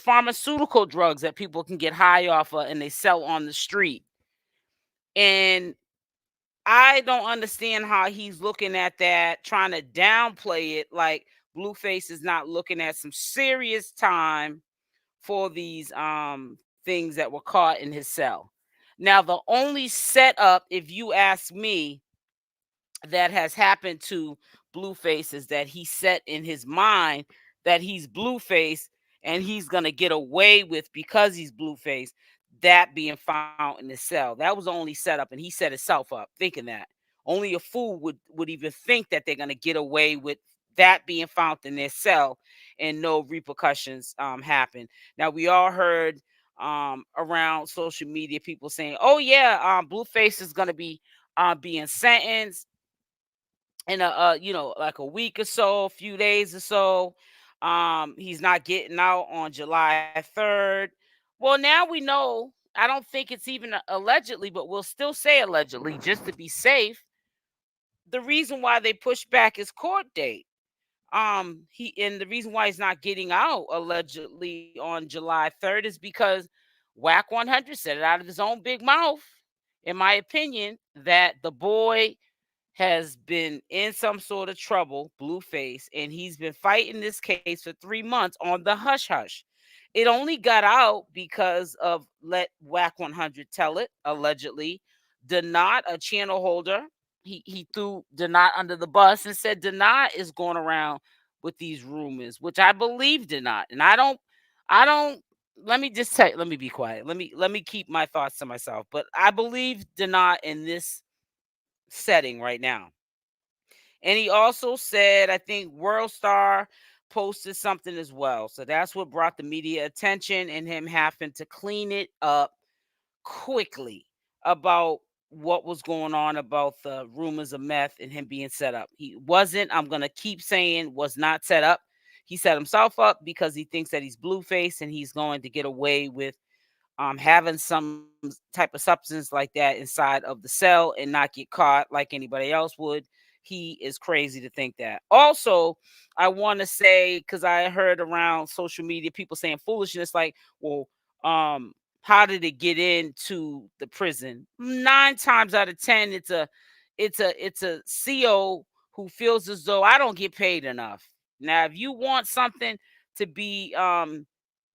pharmaceutical drugs that people can get high off of and they sell on the street. And I don't understand how he's looking at that, trying to downplay it like Blueface is not looking at some serious time for these things that were caught in his cell. Now, the only setup, if you ask me, that has happened to Blueface is that he set in his mind that he's Blueface and he's gonna get away with, because he's Blueface, that being found in his cell. That was the only setup, and he set himself up thinking that. Only a fool would even think that they're gonna get away with that being found in their cell and no repercussions happen. Now we all heard around social media people saying, "Oh yeah, Blueface is gonna be being sentenced in like a week or so, a few days or so. He's not getting out on July 3rd." Well, now we know. I don't think it's even allegedly, but we'll still say allegedly just to be safe. The reason why they pushed back his court date, he and the reason why he's not getting out allegedly on July 3rd is because Wack 100 said it out of his own big mouth, in my opinion, that the boy has been in some sort of trouble, Blueface, and he's been fighting this case for 3 months on the hush hush. It only got out because of, let Wack 100 tell it, allegedly. Denot, a channel holder, he threw Denot under the bus and said Denot is going around with these rumors, which I believe Denot. And I don't let me just let me be quiet. Let me keep my thoughts to myself. But I believe Denot in this setting right now. And he also said, I think World Star posted something as well. So that's what brought the media attention and him having to clean it up quickly about what was going on about the rumors of meth and him being set up. He wasn't, I'm going to keep saying, was not set up. He set himself up because he thinks that he's Blueface and he's going to get away with having some type of substance like that inside of the cell and not get caught like anybody else would. He is crazy to think that. Also, I want to say, because I heard around social media people saying foolishness like, well, how did it get into the prison? 9 times out of 10, it's a CO who feels as though I don't get paid enough. Now, if you want something to be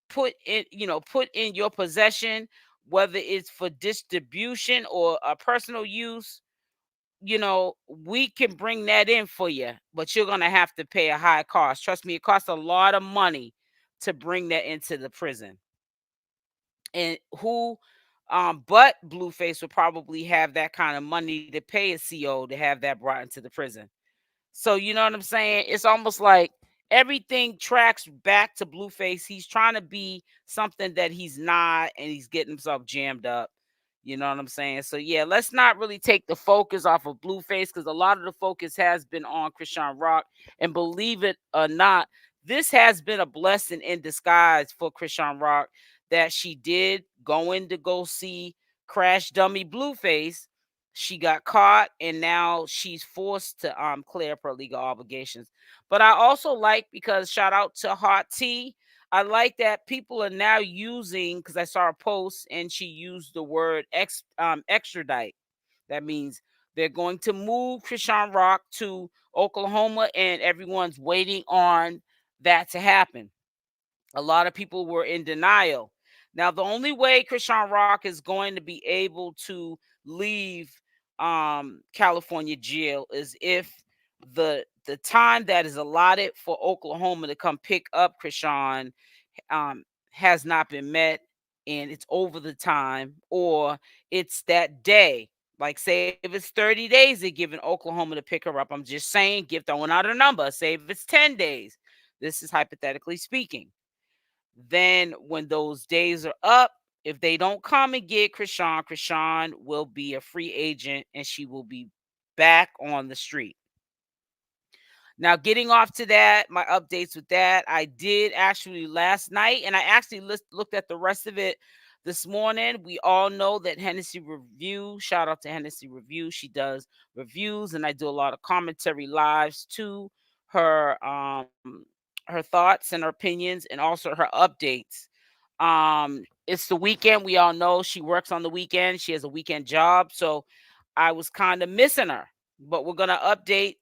put in your possession, whether it's for distribution or a personal use, we can bring that in for you, but you're gonna have to pay a high cost. Trust me, it costs a lot of money to bring that into the prison. And who but Blueface would probably have that kind of money to pay a CO to have that brought into the prison. So you know what I'm saying? It's almost like everything tracks back to Blueface. He's trying to be something that he's not, and he's getting himself jammed up. You know what I'm saying? So yeah, let's not really take the focus off of Blueface, because a lot of the focus has been on Chrisean Rock. And believe it or not, this has been a blessing in disguise for Chrisean Rock, that she did go in to go see Crash Dummy Blueface. She got caught and now she's forced to clear up her legal obligations. But I also like, because shout out to Hot T, I like that people are now using, because I saw a post and she used the word extradite. That means they're going to move Chrisean Rock to Oklahoma, and everyone's waiting on that to happen. A lot of people were in denial. Now, the only way Chrisean Rock is going to be able to leave California jail is if the time that is allotted for Oklahoma to come pick up Chrisean has not been met, and it's over the time, or it's that day. Like, say if it's 30 days, they're giving Oklahoma to pick her up. I'm just saying, throwing out a number. Say if it's 10 days. This is hypothetically speaking. Then when those days are up, if they don't come and get Chrisean will be a free agent and she will be back on the street. Now, getting off to that, my updates with that, I did actually last night, and I actually looked at the rest of it this morning. We all know that Hennessy Review, shout out to Hennessy Review. She does reviews, and I do a lot of commentary lives to her thoughts and her opinions, and also her updates It's the weekend. We all know she works on the weekend. She has a weekend job. So I was kind of missing her. But we're going to update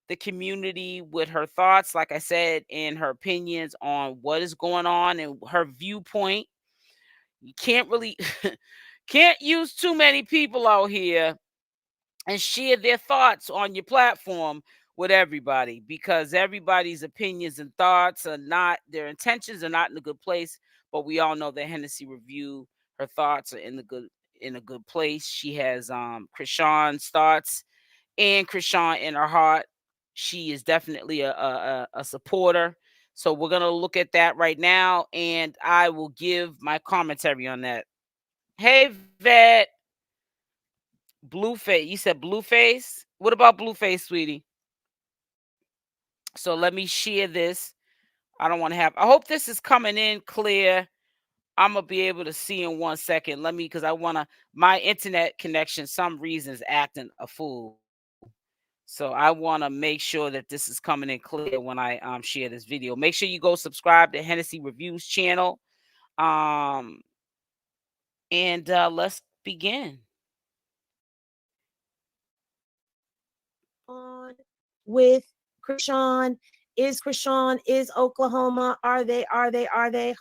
the community with her thoughts, like I said, and her opinions on what is going on and her viewpoint. You can't really can't use too many people out here and share their thoughts on your platform with everybody, because everybody's opinions and thoughts are not, their intentions are not in a good place. But we all know that Hennessy Review, her thoughts are in a good place. She has Chrisean's thoughts and Chrisean in her heart. She is definitely a supporter. So we're gonna look at that right now, and I will give my commentary on that. Hey Vet, Blueface. You said Blueface? What about Blueface, sweetie? So let me share this. I don't want to have, I hope this is coming in clear. I'm gonna be able to see in 1 second. Let me, because I wanna, my internet connection, some reasons acting a fool. So I want to make sure that this is coming in clear when I share this video. Make sure you go subscribe to Hennessy Reviews channel. Um and let's begin. On with Chrisean. Is Oklahoma? Are they?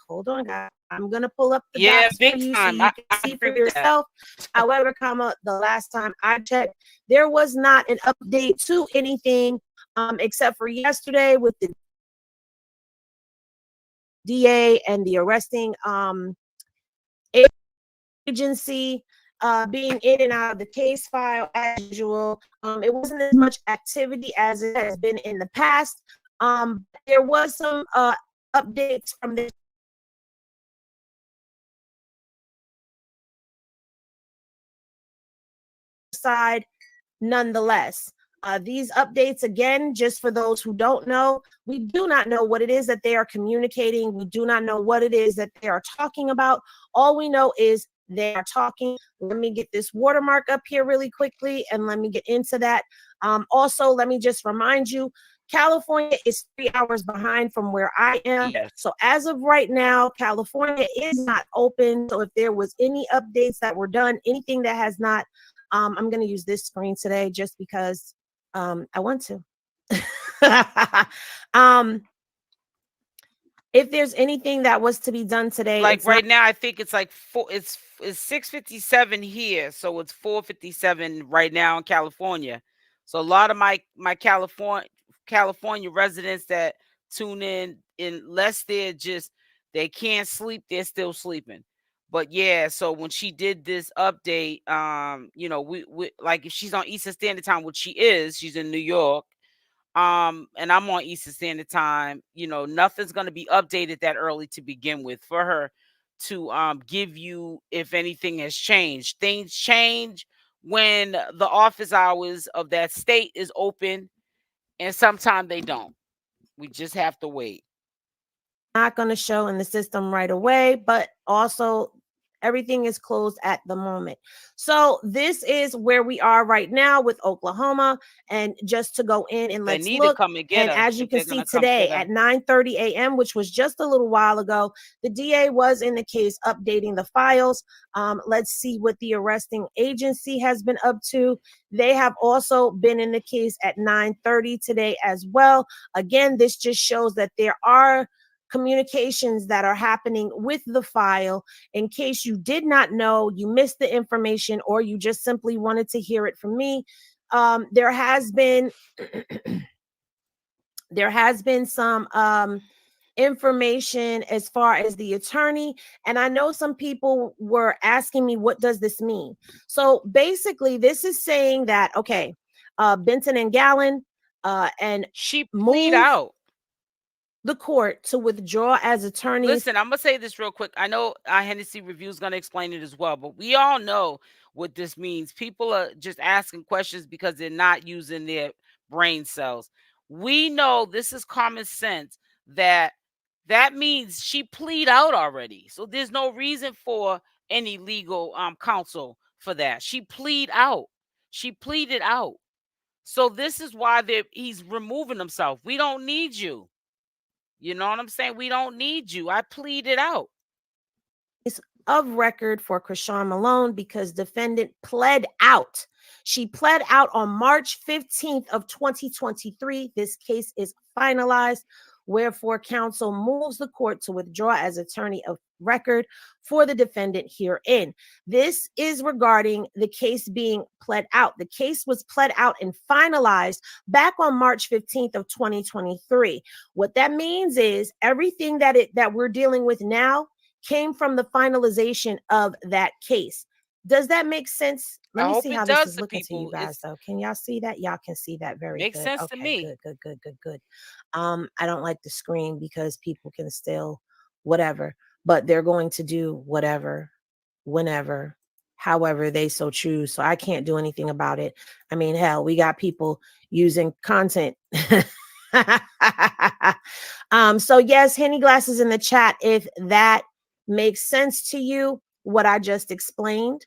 Hold on, guys. I'm gonna pull up the Yeah, docs for big you so time. you can I see agree for with that. yourself. However, the last time I checked, there was not an update to anything, except for yesterday with the DA and the arresting agency being in and out of the case file as usual. It wasn't as much activity as it has been in the past. There was some updates from the side nonetheless. These updates, again, just for those who don't know, we do not know what it is that they are communicating. We do not know what it is that they are talking about. All we know is they are talking. Let me get this watermark up here really quickly and let me get into that. Also, let me just remind you, California is 3 hours behind from where I am. Yes. So as of right now, California is not open. So if there was any updates that were done, anything that has not, I'm going to use this screen today just because I want to. um, if there's anything that was to be done today, Like it's right not. now, I think it's like it's 6:57 here, so it's 4:57 right now in California. So a lot of my California residents that tune in, unless they're just, they can't sleep, they're still sleeping. But yeah, so when she did this update, we like, if she's on Eastern Standard Time, which she is, she's in New York, and I'm on Eastern Standard Time, nothing's going to be updated that early to begin with for her to give you if anything has changed. Things change when the office hours of that state is open, and sometimes they don't. We just have to wait. Not going to show in the system right away, but also everything is closed at the moment. So this is where we are right now with Oklahoma. And just to go in and They let's need to look. come and get And her as you if can they're see gonna come today get her. at 9:30 a.m., which was just a little while ago, the DA was in the case updating the files. Let's see what the arresting agency has been up to. They have also been in the case at 9:30 today as well. Again, this just shows that there are communications that are happening with the file. In case you did not know, you missed the information, or you just simply wanted to hear it from me, there has been some information as far as the attorney. And I know some people were asking me, what does this mean? So basically, this is saying that, okay, Benton and Gallen and She plead move out. the court to withdraw as attorneys. Listen, I'm gonna say this real quick. I know Hennessy Review is gonna explain it as well, but we all know what this means. People are just asking questions because they're not using their brain cells. We know this is common sense, that that means she plead out already. So there's no reason for any legal counsel for that. She plead out. She pleaded out. So this is why he's removing himself. We don't need you. You know what I'm saying? We don't need you. I pleaded out. of record for Chrisean Malone because defendant pled out. She pled out on March 15th of 2023. This case is finalized, wherefore counsel moves the court to withdraw as attorney of record for the defendant herein. This is regarding the case being pled out. The case was pled out and finalized back on March 15th of 2023. What that means is everything that we're dealing with now came from the finalization of that case. Does that make sense? Let I me hope see it how this does is to looking to you people. guys, It's though. Can y'all see that? Y'all can see that very makes good. sense to Okay, me. good, good, good, good, good. I don't like the screen because people can still whatever, but they're going to do whatever, whenever, however they so choose. So I can't do anything about it. I mean, hell, we got people using content. So yes, Henny Glasses in the chat if that makes sense to you, what I just explained.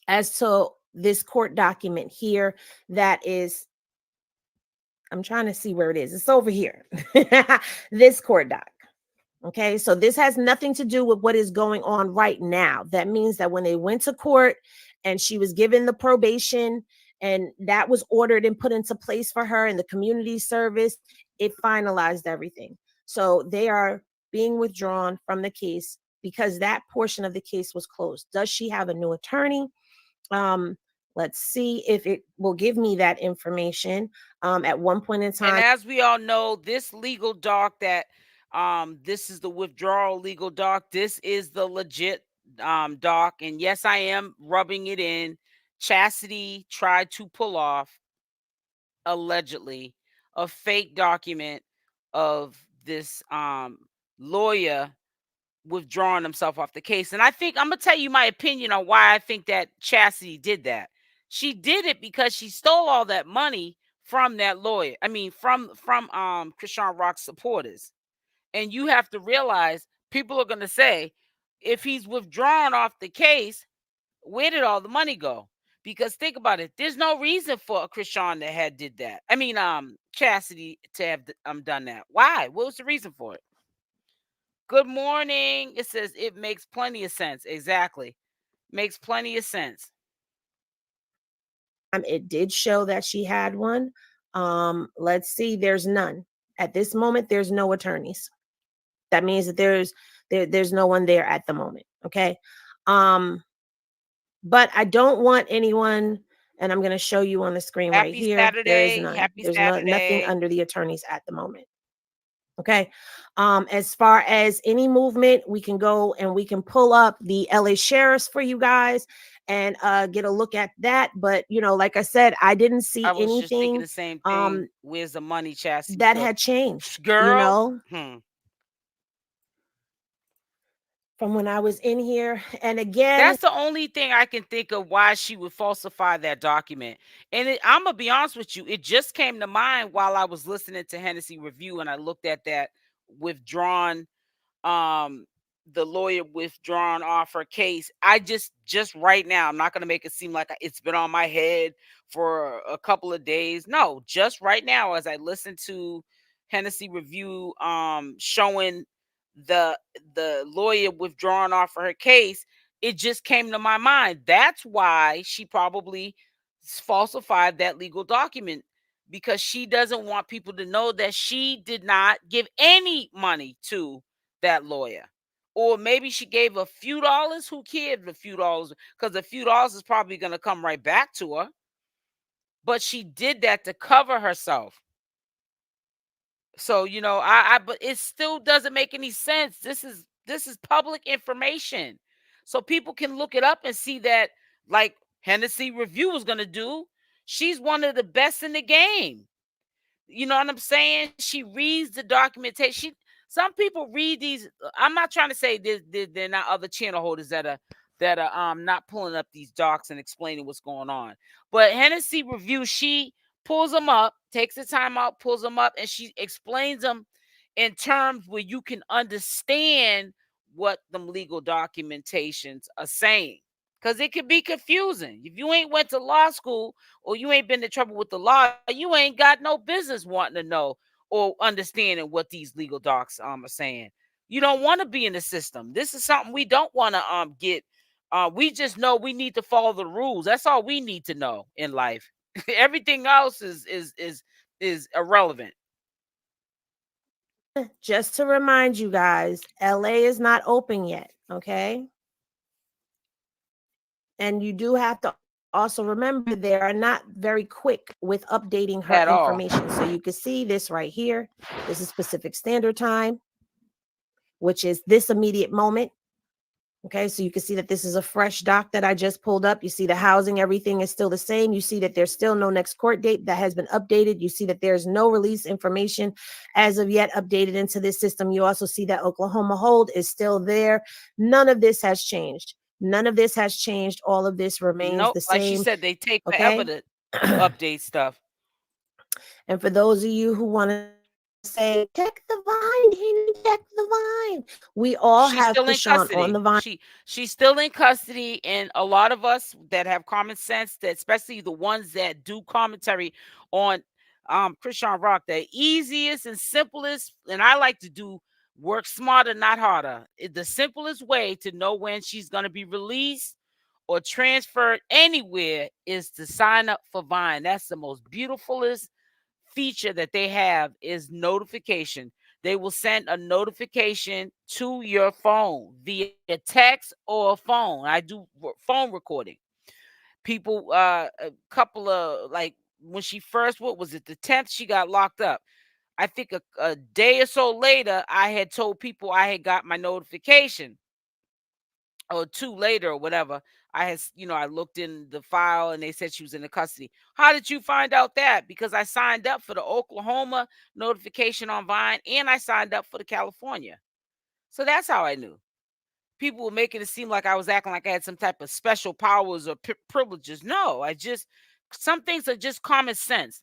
As to this court document here, that is, I'm trying to see where it is. It's over here. This court doc. Okay, so this has nothing to do with what is going on right now. That means that when they went to court and she was given the probation and that was ordered and put into place for her in the community service, it finalized everything. So they are being withdrawn from the case because that portion of the case was closed. Does she have a new attorney? Um, let's see if it will give me that information. At one point in And time, as we all know, this legal doc that this is the withdrawal legal doc. This is the legit doc. And yes, I am rubbing it in. Chastity tried to pull off allegedly a fake document of this lawyer withdrawing himself off the case. And I think I'm gonna tell you my opinion on why I think that Chastity did that. She did it because she stole all that money from that lawyer. I mean, from Chrisean Rock's supporters. And you have to realize people are gonna say, if he's withdrawn off the case, where did all the money go? Because think about it, there's no reason for Chrisean to have did that. I mean, Chastity to have done that. Why? What was the reason for it? Good morning. It says it makes plenty of sense. Exactly. Makes plenty of sense. it did show that she had one. Let's see, there's none. At this moment, there's no attorneys. That means that there's no one there at the moment. Okay. But I don't want anyone, and I'm going to show you on the screen right Happy here. There is Saturday. none. Happy There's nothing Saturday. under the attorneys at the moment. Okay. As far as any movement, we can go and we can pull up the LA sheriffs for you guys and get a look at that. But like I said, I didn't see I was just thinking anything the same thing. Where's the money, Chastity? that had changed, Girl. from when I was in here. And again, That's the only thing I can think of why she would falsify that document. And I'm going to be honest with you, it just came to mind while I was listening to Hennessy Review and I looked at that withdrawn, the lawyer withdrawn off her case. I just right now, I'm not going to make it seem like it's been on my head for a couple of days. No, just right now, as I listen to Hennessy Review, showing the lawyer withdrawn off of her case, it just came to my mind. That's why she probably falsified that legal document, because she doesn't want people to know that she did not give any money to that lawyer. Or maybe she gave a few dollars. Who cared? A few dollars, because a few dollars is probably going to come right back to her. But she did that to cover herself. So, but it still doesn't make any sense. This is public information. So people can look it up and see that, like Hennessy Review was going to do. She's one of the best in the game. You know what I'm saying? She reads the documentation. Some people read these. I'm not trying to say they're not other channel holders that are not pulling up these docs and explaining what's going on. But Hennessy Review, she pulls them up, takes the time out, pulls them up, and she explains them in terms where you can understand what them legal documentations are saying. Because it could be confusing. If you ain't went to law school or you ain't been in trouble with the law, you ain't got no business wanting to know or understanding what these legal docs are saying. You don't want to be in the system. This is something we don't want to get. We just know we need to follow the rules. That's all we need to know in life. Everything else is irrelevant. Just to remind you guys, LA is not open yet, okay? And you do have to also remember they are not very quick with updating her At all. information. So you can see this right here. This is Pacific Standard Time, which is this immediate moment. Okay, so you can see that this is a fresh doc that I just pulled up. You see the housing, everything is still the same. You see that there's still no next court date that has been updated. You see that there's no release information as of yet updated into this system. You also see that Oklahoma hold is still there. None of this has changed. None of this has changed. All of this remains the Like she same. said, they take Okay. forever to update stuff. And for those of you who want to say, check the vine, Henny, check the vine. We all She's have still in Chrisean on custody. the vine. She's still in custody, and a lot of us that have common sense, that especially the ones that do commentary on Chrisean Rock, the easiest and simplest, and I like to do work smarter, not harder. The simplest way to know when she's going to be released or transferred anywhere is to sign up for Vine. That's the most beautifulest feature that they have is notification. They will send a notification to your phone via text or phone. I do phone recording. People, a couple of, like, when she first, what was it, the 10th, she got locked up. I think a day or so later, I had told people I had got my notification, or 2 later or whatever. I had, I looked in the file and they said she was in the custody. How did you find out that? Because I signed up for the Oklahoma notification on Vine and I signed up for the California. So that's how I knew. People were making it seem like I was acting like I had some type of special powers or privileges. No, some things are just common sense.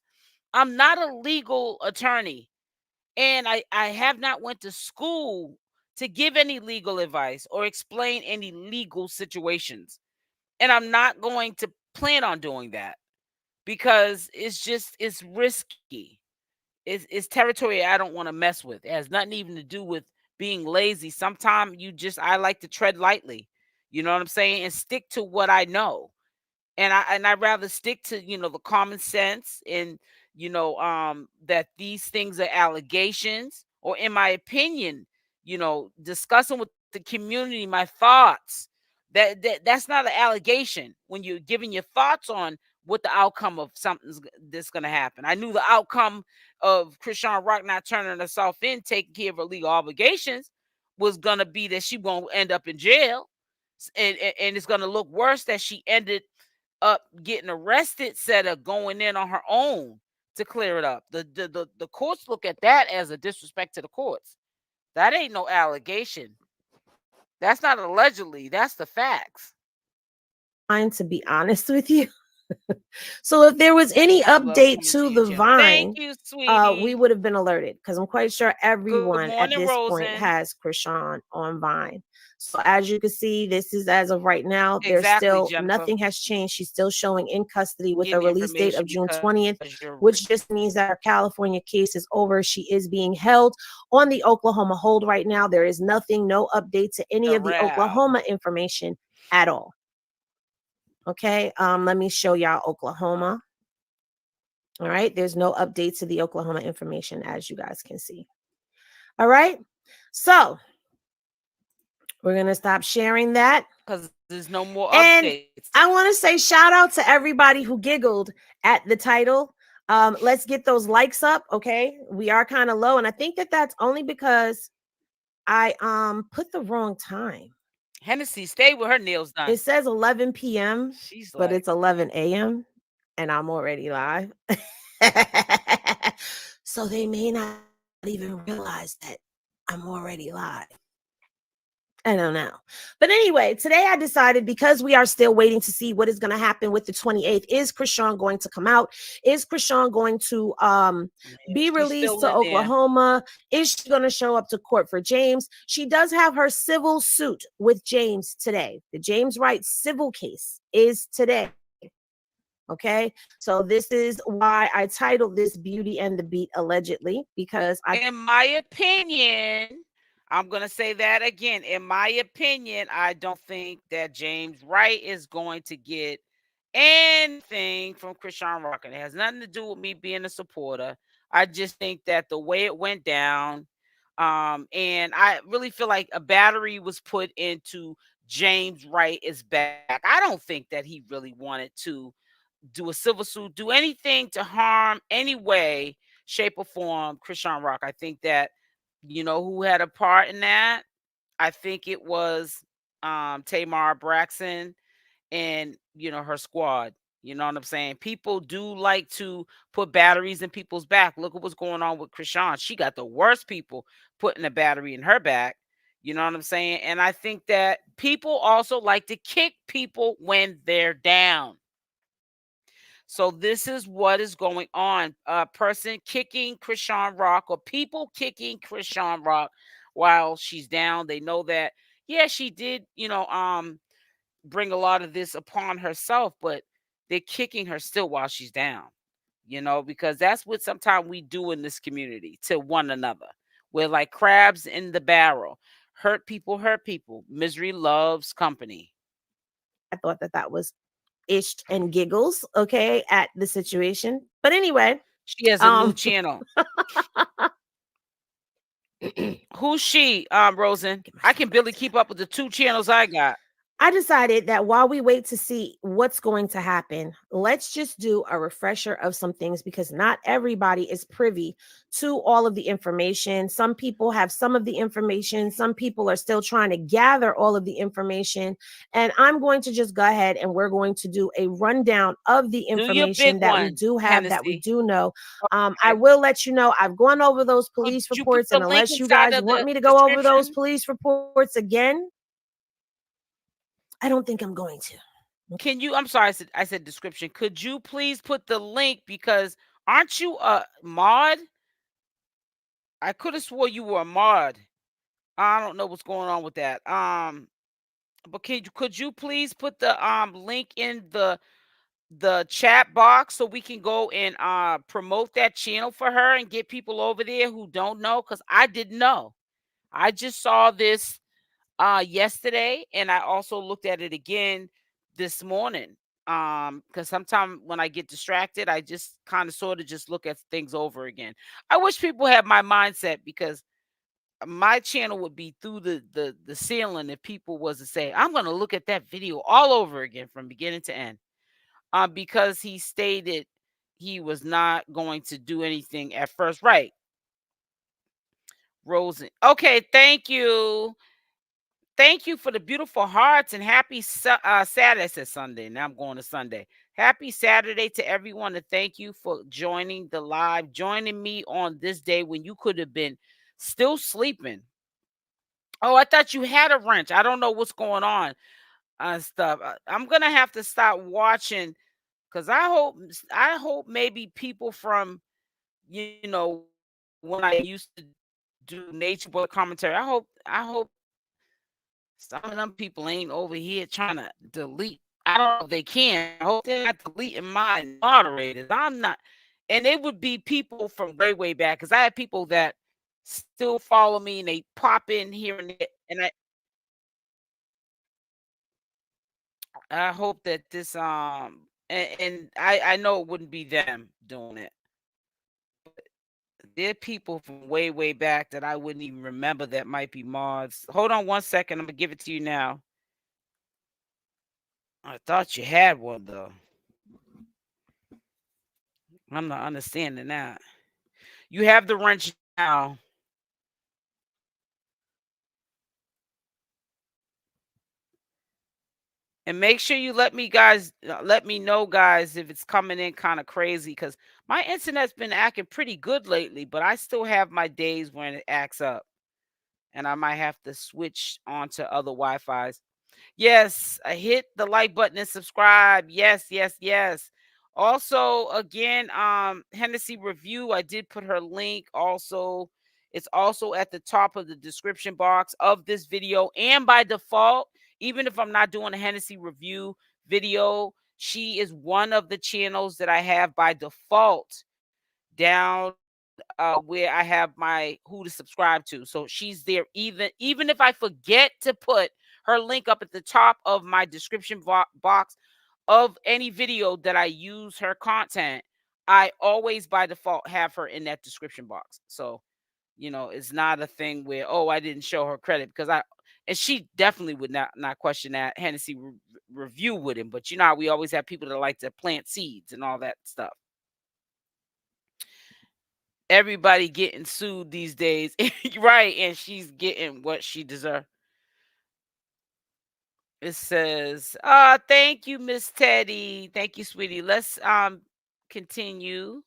I'm not a legal attorney, and I have not went to school to give any legal advice or explain any legal situations. And I'm not going to plan on doing that because it's risky. It's territory I don't want to mess with. It has nothing even to do with being lazy. Sometimes I like to tread lightly. You know what I'm saying? And stick to what I know. And I'd rather stick to, the common sense, and that these things are allegations, or in my opinion, discussing with the community my thoughts. That's not an allegation when you're giving your thoughts on what the outcome of something's that's going to happen. I knew the outcome of Chrisean Rock not turning herself in, taking care of her legal obligations, was going to be that she won't end up in jail, and it's going to look worse that she ended up getting arrested instead of going in on her own to clear it up. The courts look at that as a disrespect to the courts. That ain't no allegation. That's not allegedly. That's the facts. To be honest with you. So if there was any update to the Vine, thank you, sweetie. We would have been alerted, because I'm quite sure everyone morning, at this Rosen. point has Chrisean on Vine. So as you can see, this is as of right now. There's still nothing has changed. She's still showing in custody with a release date of June 20th, which just means that her California case is over. She is being held on the Oklahoma hold right now. There is nothing, no update to any of the Oklahoma information at all. Okay, let me show y'all Oklahoma. All right, there's no update to the Oklahoma information, as you guys can see. All right, so we're gonna stop sharing that because there's no more and updates. I want to say shout out to everybody who giggled at the title. Let's get those likes up. Okay, we are kind of low, and I think that's only because I put the wrong time. Hennessy, stay with her nails done. It says 11 p.m., but like, it's 11 a.m. and I'm already live. So they may not even realize that I'm already live. I don't know. But anyway, today I decided, because we are still waiting to see what is going to happen with the 28th. Is Chrisean going to come out? Is Chrisean going to be released to Oklahoma? Is she going to show up to court for James? She does have her civil suit with James today. The James Wright civil case is today. Okay, so this is why I titled this Beauty and the Beat allegedly, because in my opinion, I'm going to say that again. In my opinion, I don't think that James Wright is going to get anything from Chrisean Rock. And it has nothing to do with me being a supporter. I just think that the way it went down, and I really feel like a battery was put into James Wright is back. I don't think that he really wanted to do a civil suit, do anything to harm any way, shape, or form Chrisean Rock. I think that who had a part in that? I think it was Tamar Braxton and her squad. You know what I'm saying? People do like to put batteries in people's back. Look at what's going on with Chrisean. She got the worst people putting a battery in her back. You know what I'm saying? And I think that people also like to kick people when they're down. So this is what is going on. A person kicking Chrisean Rock, or people kicking Chrisean Rock while she's down. They know that, yeah, she did, bring a lot of this upon herself, but they're kicking her still while she's down. Because that's what sometimes we do in this community to one another. We're like crabs in the barrel. Hurt people hurt people. Misery loves company. I thought that was ish and giggles, okay, at the situation. But anyway, She has a new channel. Who's she, Rosen? I can barely keep up with the 2 channels I got. I decided that while we wait to see what's going to happen, let's just do a refresher of some things, because not everybody is privy to all of the information. Some people have some of the information, some people are still trying to gather all of the information. And I'm going to just go ahead and we're going to do a rundown of the Do your information big that we one, do have, that we Hennessy. do know. I Okay. will let you know, I've gone over those Could police you put reports, the and link unless you inside guys of want the me to go over those description? police reports again, I don't think I'm going to. Can you I'm sorry, I said description. Could you please put the link, because aren't you a mod? I could have swore you were a mod. I don't know what's going on with that. But could you please put the link in the chat box so we can go and promote that channel for her and get people over there who don't know? Because I didn't know. I just saw this yesterday, and I also looked at it again this morning. Because sometimes when I get distracted, I just kind of sort of just look at things over again. I wish people had my mindset, because my channel would be through the ceiling if people was to say, I'm going to look at that video all over again from beginning to end. Because he stated he was not going to do anything at first. Right. Rosen. Okay, thank you. Thank you for the beautiful hearts, and happy Saturday. I said Sunday. Now I'm going to Sunday. Happy Saturday to everyone, and thank you for joining the live, joining me on this day when you could have been still sleeping. Oh, I thought you had a wrench. I don't know what's going on stuff. I'm gonna have to stop watching, because I hope maybe people from when I used to do Nature Boy commentary. I hope some of them people ain't over here trying to delete. I don't know if they can. I hope they're not deleting my moderators. I'm not. And it would be people from way back, because I have people that still follow me and they pop in here and there. And I hope that this and I know it wouldn't be them doing it. There are people from way back that I wouldn't even remember that might be mods. Hold on one second. I'm gonna give it to you now. I thought you had one though. I'm not understanding that. You have the wrench now. And make sure you let me know, guys, if it's coming in kind of crazy, because my internet's been acting pretty good lately, but I still have my days when it acts up, and I might have to switch on to other Wi-Fi's. Yes, I hit the like button and subscribe. Yes. Also, again, Hennessy review. I did put her link. Also, it's also at the top of the description box of this video. And by default, even if I'm not doing a Hennessy review video, she is one of the channels that I have by default down where I have my who to subscribe to. So she's there even if I forget to put her link up at the top of my description box of any video that I use her content, I always by default have her in that description box. So, it's not a thing where, oh, I didn't show her credit because and she definitely would not question that Hennessy review with him. But how we always have people that like to plant seeds and all that stuff. Everybody getting sued these days. Right. And she's getting what she deserves. It says, thank you, Miss Teddy. Thank you, sweetie. Let's continue.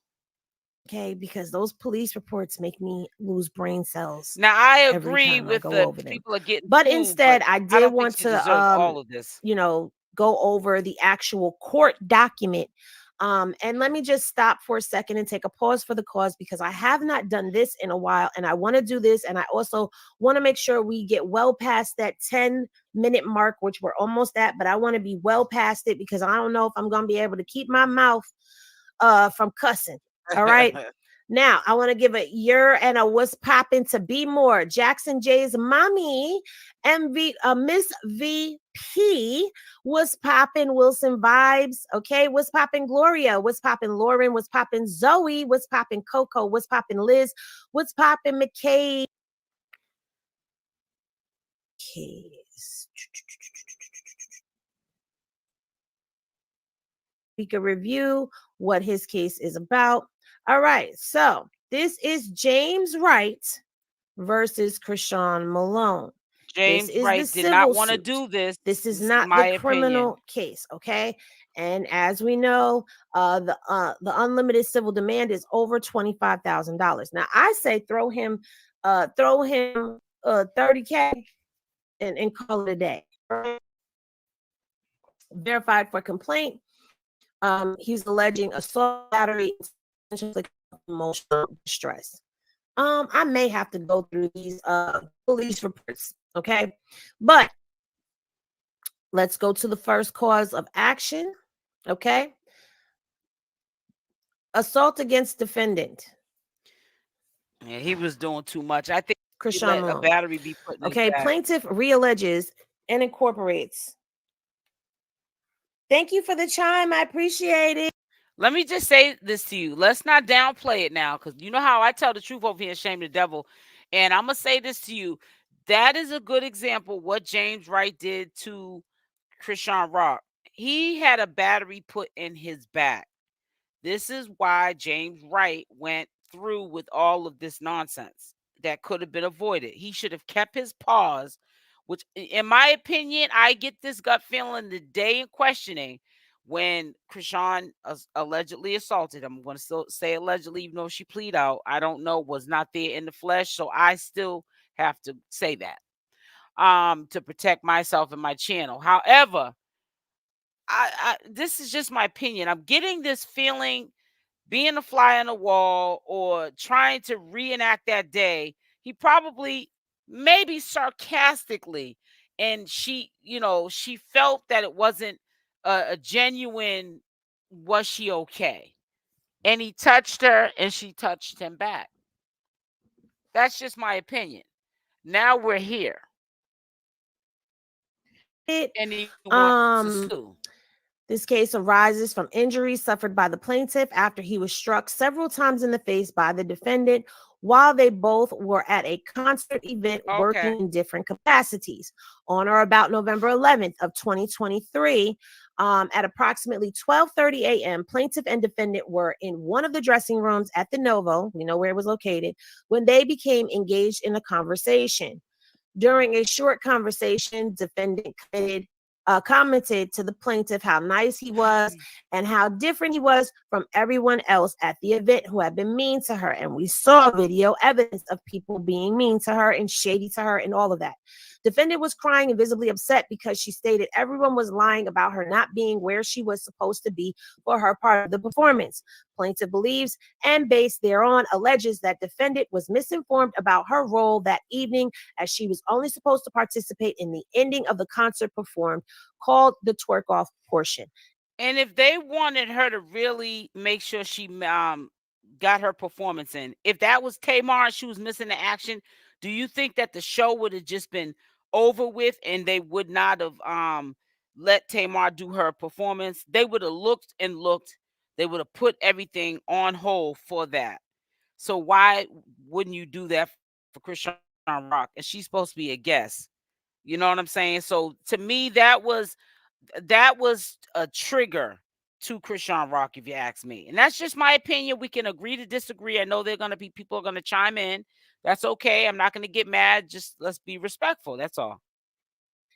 Okay, because those police reports make me lose brain cells. Now I agree with the people are getting but sued, instead I did want to all of this. Go over the actual court document. And let me just stop for a second and take a pause for the cause, because I have not done this in a while and I want to do this. And I also want to make sure we get well past that 10-minute mark, which we're almost at, but I want to be well past it because I don't know if I'm going to be able to keep my mouth from cussing. All right. Now, I want to give a year and a what's popping to Be More. Jackson J's mommy, Miss VP, what's popping Wilson Vibes. Okay. What's popping Gloria? What's popping Lauren? What's popping Zoe? What's popping Coco? What's popping Liz? What's popping McKay? We could review what his case is about. All right, so this is James Wright versus Chrisean Malone. James Wright did not want to do this. This is not the criminal case, okay? And as we know, the unlimited civil demand is over $25,000. Now, I say throw him 30K and call it a day. Verified for complaint. He's alleging assault, battery, emotional distress. I may have to go through these police reports, okay? But let's go to the first cause of action, okay? Assault against defendant. Yeah, he was doing too much. I think Chrisean Malone. A battery be put in okay, plaintiff realleges and incorporates. Thank you for the chime. I appreciate it. Let me just say this to you. Let's not downplay it now, because you know how I tell the truth over here and shame the devil. And I'm going to say this to you. That is a good example what James Wright did to Chrisean Rock. He had a battery put in his back. This is why James Wright went through with all of this nonsense that could have been avoided. He should have kept his pause, which, in my opinion, I get this gut feeling the day in questioning when Chrisean allegedly assaulted him. I'm going to still say allegedly, even though she plead out. I don't know, was not there in the flesh, so I still have to say that to protect myself and my channel. However, this is just my opinion. I'm getting this feeling, being a fly on the wall or trying to reenact that day, he probably, maybe sarcastically, and she felt that it wasn't a genuine, was she okay? And he touched her and she touched him back. That's just my opinion. Now we're here. And he wants to sue. This case arises from injuries suffered by the plaintiff after he was struck several times in the face by the defendant while they both were at a concert event working in different capacities. On or about November 11th of 2023, at approximately 12:30 a.m., plaintiff and defendant were in one of the dressing rooms at the Novo, we know where it was located, when they became engaged in a conversation. During a short conversation, defendant commented to the plaintiff how nice he was and how different he was from everyone else at the event who had been mean to her. And we saw video evidence of people being mean to her and shady to her and all of that. Defendant was crying and visibly upset because she stated everyone was lying about her not being where she was supposed to be for her part of the performance. Plaintiff believes and based thereon alleges that defendant was misinformed about her role that evening, as she was only supposed to participate in the ending of the concert performed, called the twerk off portion. And if they wanted her to really make sure she got her performance in. If that was Tamar and she was missing the action, do you think that the show would have just been over with and they would not have let Tamar do her performance? They would have looked and looked. They would have put everything on hold for that. So why wouldn't you do that for Chrisean Rock? And she's supposed to be a guest. You know what I'm saying? So to me, that was a trigger to Chrisean Rock, if you ask me. And that's just my opinion. We can agree to disagree. I know they're gonna be people are gonna chime in. That's okay. I'm not gonna get mad. Just let's be respectful. That's all.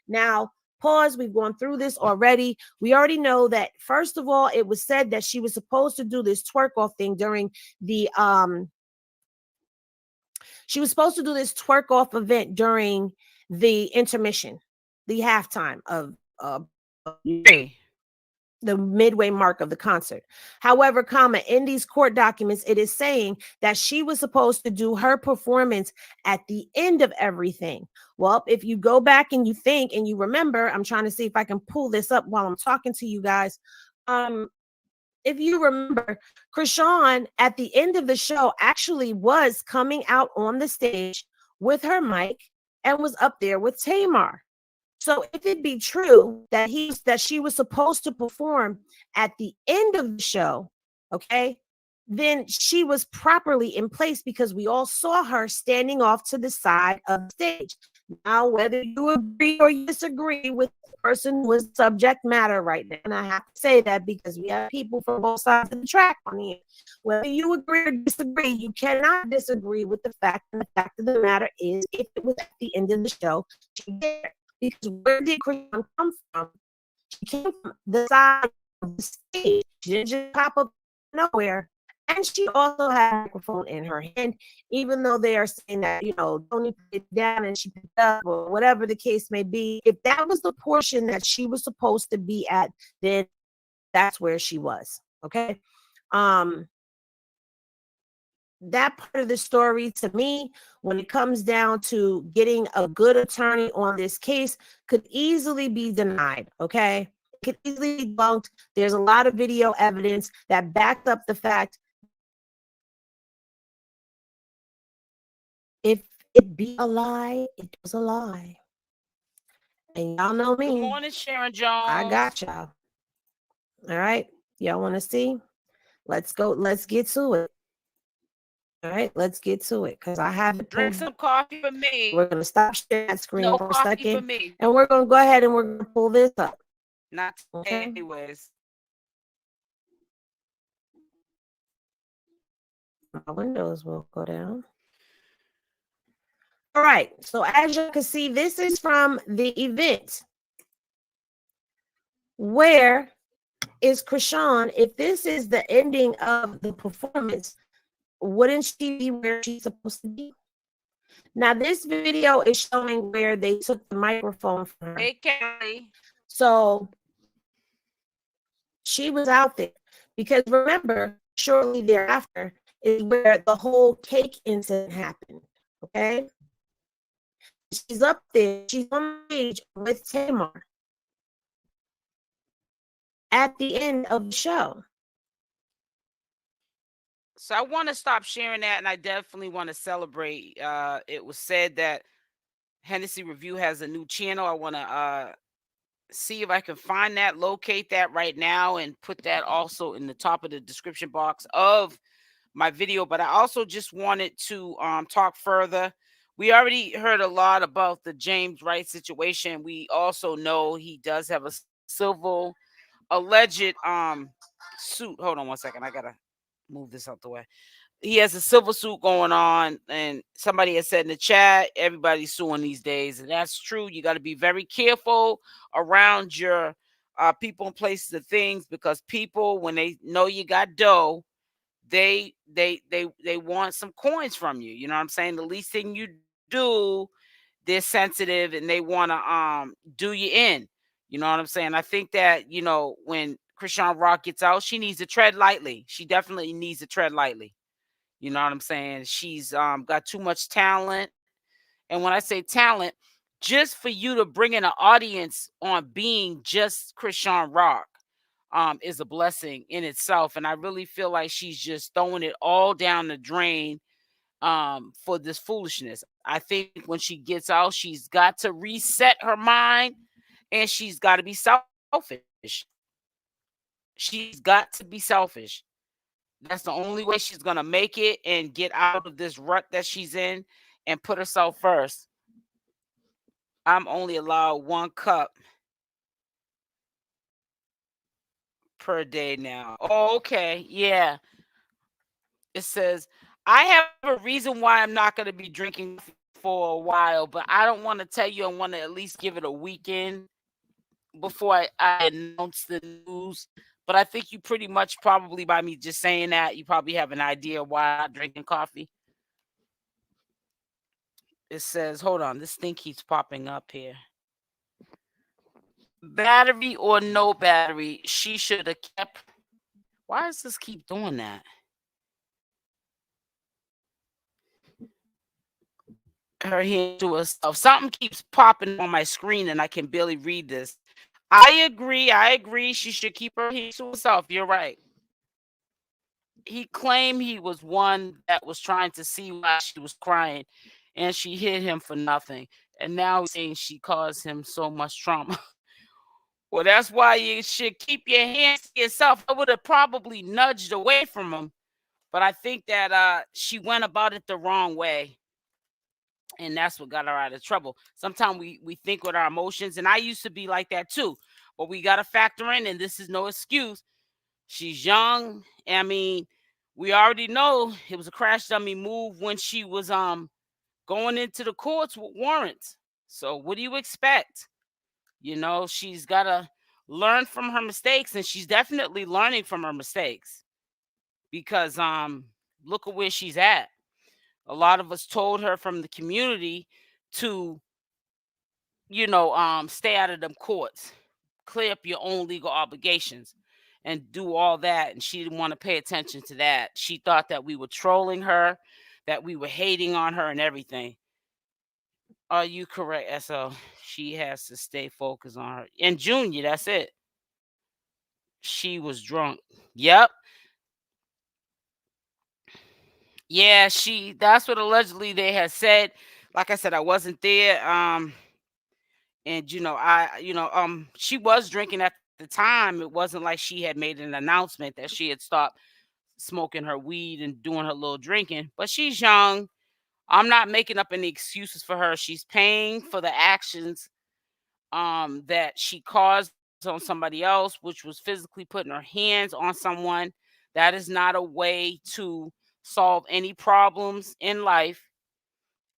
Now, pause. We've gone through this already. We already know that, first of all, it was said that she was supposed to do this twerk off thing during the she was supposed to do this twerk off event during the intermission, the halftime of Hey. the midway mark of the concert. However, in these court documents, it is saying that she was supposed to do her performance at the end of everything. Well, if you go back and you think and you remember, I'm trying to see if I can pull this up while I'm talking to you guys. If you remember, Chrisean at the end of the show actually was coming out on the stage with her mic and was up there with Tamar. So if it be true that she was supposed to perform at the end of the show, okay, then she was properly in place because we all saw her standing off to the side of the stage. Now, whether you agree or you disagree with the person who is subject matter right now, and I have to say that because we have people from both sides of the track on here. Whether you agree or disagree, you cannot disagree with the fact. And the fact of the matter is, if it was at the end of the show, she did. Because where did Chrisean come from? She came from the side of the stage. She didn't just pop up nowhere. And she also had a microphone in her hand, even though they are saying that, Tony put it down and she picked it up or whatever the case may be. If that was the portion that she was supposed to be at, then that's where she was. Okay. That part of the story, to me, when it comes down to getting a good attorney on this case, could easily be denied. Okay. It could easily be debunked. There's a lot of video evidence that backed up the fact. If it be a lie, it was a lie. And y'all know me. Good morning, Sharon Jones. I got y'all. All right. Y'all want to see? Let's go. Let's get to it. All right, let's get to it because I have it. Drink some coffee for me. We're going to stop sharing that screen for a second. For me. And we're going to go ahead and we're going to pull this up. Not today, anyways. My windows will go down. All right. So as you can see, this is from the event. Where is Chrisean? If this is the ending of the performance, wouldn't she be where she's supposed to be? Now, this video is showing where they took the microphone from her. Hey, Kelly. So she was out there because remember, shortly thereafter is where the whole cake incident happened. Okay. She's up there. She's on stage with Tamar at the end of the show. So I want to stop sharing that, and I definitely want to celebrate. It was said that Hennessy Review has a new channel. I want to see if I can find that, locate that right now, and put that also in the top of the description box of my video. But I also just wanted to talk further. We already heard a lot about the James Wright situation. We also know he does have a civil alleged suit. Hold on one second. I gotta move this out the way. He has a civil suit going on, and somebody has said in the chat, everybody's suing these days, and that's true. You got to be very careful around your people and places of things, because people, when they know you got dough, they want some coins from you. You know what I'm saying? The least thing you do, they're sensitive and they want to do you in. You know what I'm saying? I think that, when Chrisean Rock gets out, she needs to tread lightly. She definitely needs to tread lightly. You know what I'm saying? She's got too much talent. And when I say talent, just for you to bring in an audience on being just Chrisean Rock, is a blessing in itself. And I really feel like she's just throwing it all down the drain for this foolishness. I think when she gets out, she's got to reset her mind and she's got to be selfish. She's got to be selfish. That's the only way she's going to make it and get out of this rut that she's in and put herself first. I'm only allowed 1 cup per day now. Oh, okay. Yeah. It says, I have a reason why I'm not going to be drinking for a while, but I don't want to tell you. I want to at least give it a weekend before I announce the news. But I think you pretty much probably, by me just saying that, you probably have an idea why I'm not drinking coffee. It says, hold on, this thing keeps popping up here. Battery or no battery, she should have kept. Why does this keep doing that? Her hand to herself. Something keeps popping on my screen and I can barely read this. I agree. I agree. She should keep her hands to herself. You're right. He claimed he was one that was trying to see why she was crying and she hit him for nothing. And now he's saying she caused him so much trauma. Well, that's why you should keep your hands to yourself. I would have probably nudged away from him, but I think that she went about it the wrong way. And that's what got her out of trouble. Sometimes we think with our emotions, and I used to be like that too. But we got to factor in, and this is no excuse. She's young. I mean, we already know it was a crash dummy move when she was going into the courts with warrants. So what do you expect? You know, she's got to learn from her mistakes, and she's definitely learning from her mistakes because look at where she's at. A lot of us told her from the community to, stay out of them courts, clear up your own legal obligations, and do all that. And she didn't want to pay attention to that. She thought that we were trolling her, that we were hating on her and everything. Are you correct, SO? She has to stay focused on her. And Junior, that's it. She was drunk. Yep. Yeah, that's what allegedly they had said. Like I said, I wasn't there. And she was drinking at the time. It wasn't like she had made an announcement that she had stopped smoking her weed and doing her little drinking. But she's young. I'm not making up any excuses for her. She's paying for the actions that she caused on somebody else, which was physically putting her hands on someone. That is not a way to solve any problems in life.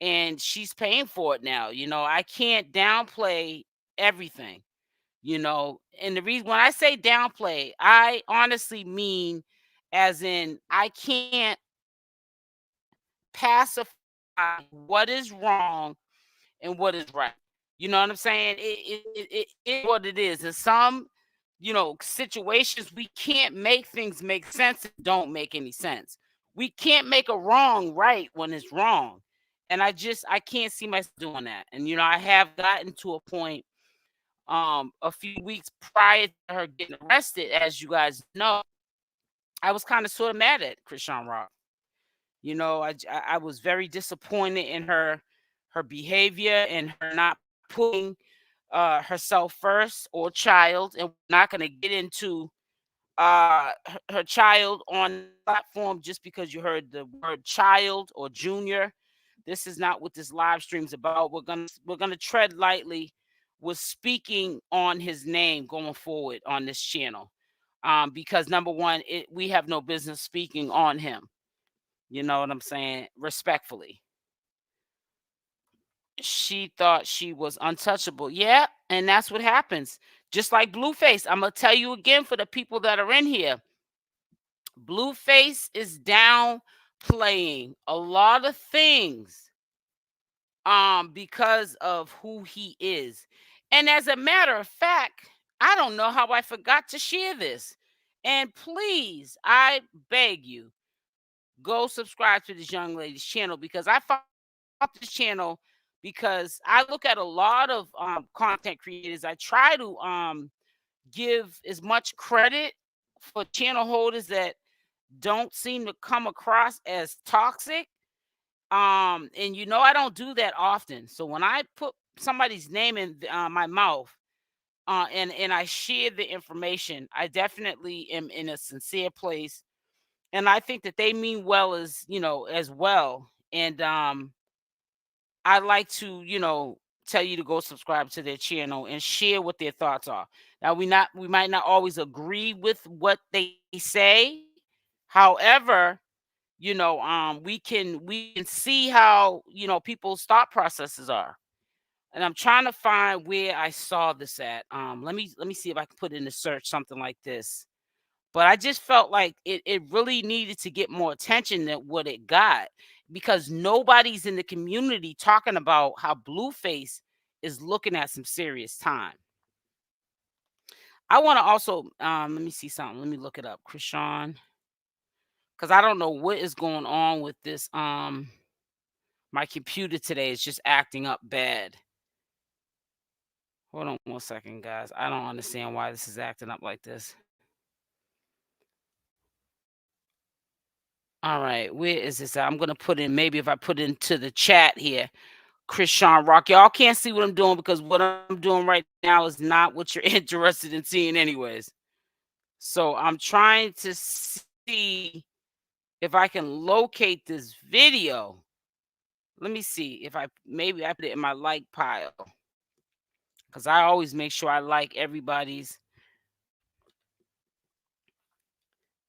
And she's paying for it now. I can't downplay everything. And the reason when I say downplay, I honestly mean as in I can't pacify what is wrong and what is right. You know what I'm saying? It is what it is. In some, situations, we can't make things make sense that don't make any sense. We can't make a wrong right when it's wrong. And I can't see myself doing that. And I have gotten to a point a few weeks prior to her getting arrested, as you guys know, I was kind of sort of mad at Chrisean Rock. I was very disappointed in her behavior and her not putting herself first or child. And we're not going to get into her child on the platform just because you heard the word child or junior. This is not what this live stream's about. We're gonna tread lightly with speaking on his name going forward on this channel. Because number one, we have no business speaking on him. You know what I'm saying? Respectfully. She thought she was untouchable. Yeah, and that's what happens. Just like Blueface. I'm gonna tell you again for the people that are in here. Blueface is downplaying a lot of things because of who he is. And as a matter of fact, I don't know how I forgot to share this. And please, I beg you, go subscribe to this young lady's channel because I found this channel because I look at a lot of content creators. I try to give as much credit for channel holders that don't seem to come across as toxic. And I don't do that often. So when I put somebody's name in my mouth, and I share the information, I definitely am in a sincere place, and I think that they mean well as well. And I like to tell you to go subscribe to their channel and share what their thoughts are. Now we might not always agree with what they say. However, we can see how people's thought processes are. And I'm trying to find where I saw this at. Let me see if I can put in the search something like this. But I just felt like it really needed to get more attention than what it got, because nobody's in the community talking about how Blueface is looking at some serious time. I want to also let me see something. Let me look it up. Chrisean, because I don't know what is going on with this. My computer today is just acting up bad. Hold on 1 second, guys. I don't understand why this is acting up like this. All right, where is this at? I'm gonna put in, maybe if I put into the chat here, Chrisean Rock. Y'all can't see what I'm doing because what I'm doing right now is not what you're interested in seeing, anyways. So I'm trying to see if I can locate this video. Let me see if maybe I put it in my like pile, because I always make sure I like everybody's.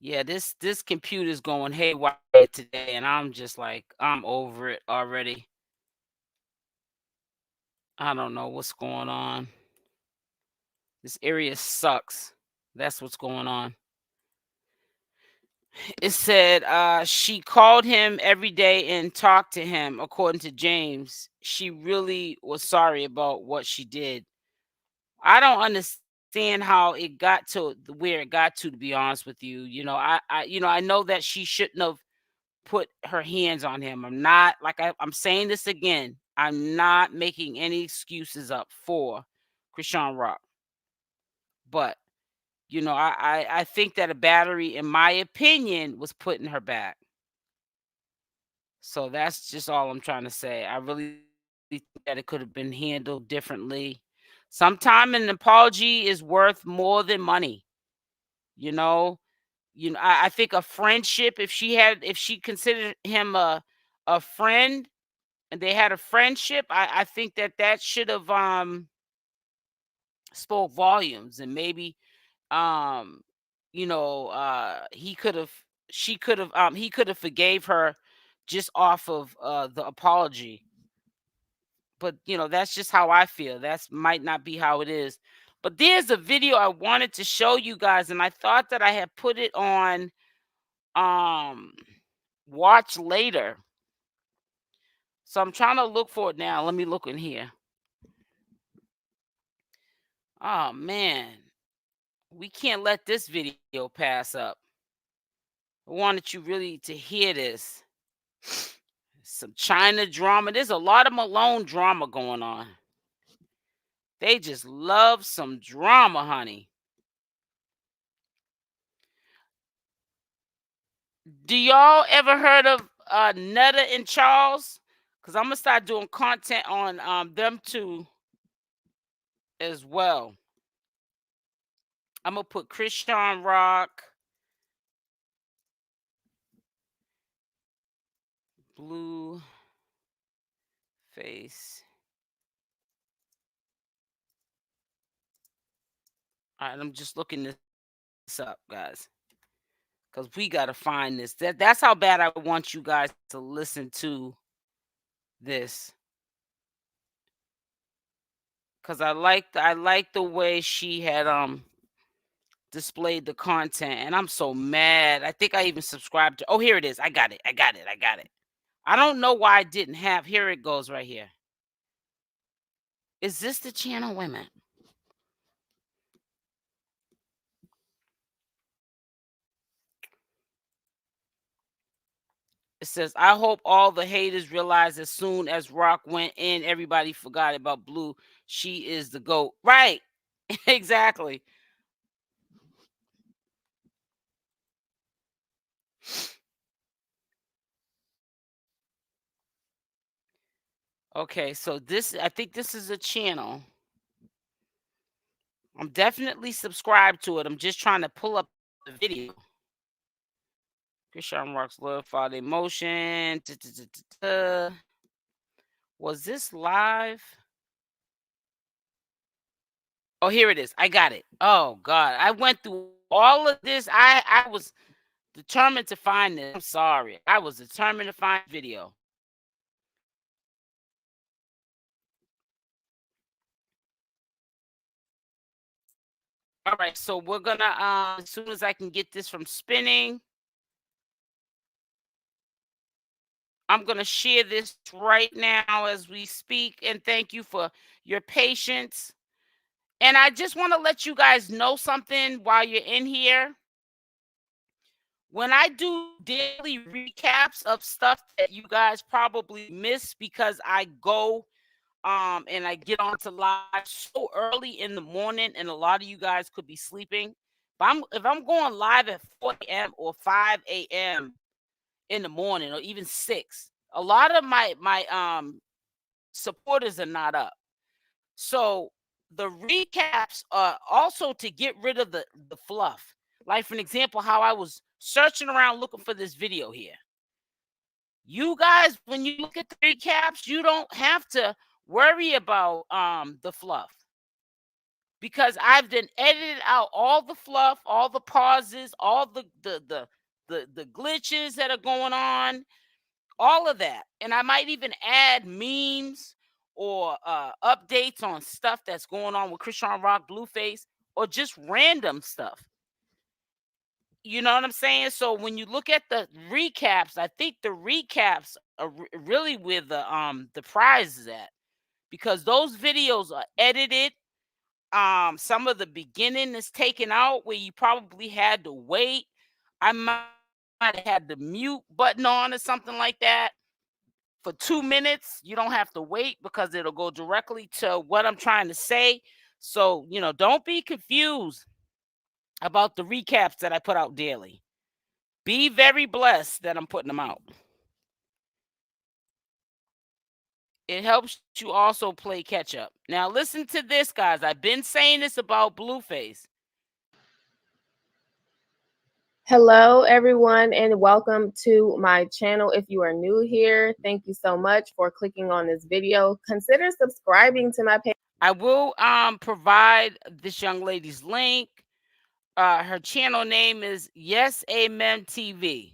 Yeah, this computer's going haywire today, and I'm just like, I'm over it already. I don't know what's going on. This area sucks. That's what's going on. It said she called him every day and talked to him. According to James, she really was sorry about what she did. I don't understand how it got to where it got to be honest with you. I know that she shouldn't have put her hands on him. I'm not, like I'm saying this again, I'm not making any excuses up for Chrisean Rock. But I think that a battery, in my opinion, was put in her back. So that's just all I'm trying to say. I really think that it could have been handled differently. Sometime an apology is worth more than money. You know, I think a friendship, if she considered him a friend, and they had a friendship, I think that should have spoke volumes. And maybe um he could have she could have he could have forgave her just off of the apology. But that's just how I feel. That's might not be how it is. But there's a video I wanted to show you guys, and I thought that I had put it on um watch later. So I'm trying to look for it now. Let me look in here. Oh man, we can't let this video pass up. I wanted you really to hear this. Some China drama. There's a lot of Malone drama going on. They just love some drama, honey. Do y'all ever heard of Netta and Charles? Because I'm gonna start doing content on them two as well. I'm gonna put Chrisean Rock, Blueface. All right, I'm just looking this up, guys, because we gotta find this. That's how bad I want you guys to listen to this. Because I like the way she had displayed the content, and I'm so mad. I think I even subscribed to. Oh, here it is. I got it. I don't know why I didn't have. Here it goes right here. Is this the channel? Wait a minute. It says, I hope all the haters realize as soon as Rock went in, everybody forgot about Blue. She is the GOAT. Right. Exactly. Okay, so this, I think this is a channel. I'm definitely subscribed to it. I'm just trying to pull up the video. Chrisean Rock's Love Friday Motion. Was this live? Oh, here it is. I got it. Oh God, I went through all of this. I was determined to find this. I'm sorry. I was determined to find video. All right, so we're gonna as soon as I can get this from spinning, I'm gonna share this right now as we speak. And thank you for your patience. And I just want to let you guys know something while you're in here. When I do daily recaps of stuff that you guys probably miss because I go and I get onto live so early in the morning, and a lot of you guys could be sleeping. But if I'm going live at 4 a.m. or 5 a.m. in the morning, or even 6, a lot of my supporters are not up. So the recaps are also to get rid of the fluff. Like, for an example, how I was searching around looking for this video here. You guys, when you look at the recaps, you don't have to worry about the fluff, because I've then edited out all the fluff, all the pauses, all the glitches that are going on, all of that. And I might even add memes or updates on stuff that's going on with Chrisean Rock, Blueface, or just random stuff. You know what I'm saying? So when you look at the recaps, I think the recaps are really where the prize is at, because those videos are edited. Some of the beginning is taken out where you probably had to wait. I might have had the mute button on or something like that for 2 minutes. You don't have to wait because it'll go directly to what I'm trying to say. So, don't be confused about the recaps that I put out daily. Be very blessed that I'm putting them out. It helps you also play catch up. Now, listen to this, guys. I've been saying this about Blueface. Hello, everyone, and welcome to my channel. If you are new here, thank you so much for clicking on this video. Consider subscribing to my page. I will provide this young lady's link. Her channel name is Yes Amen TV.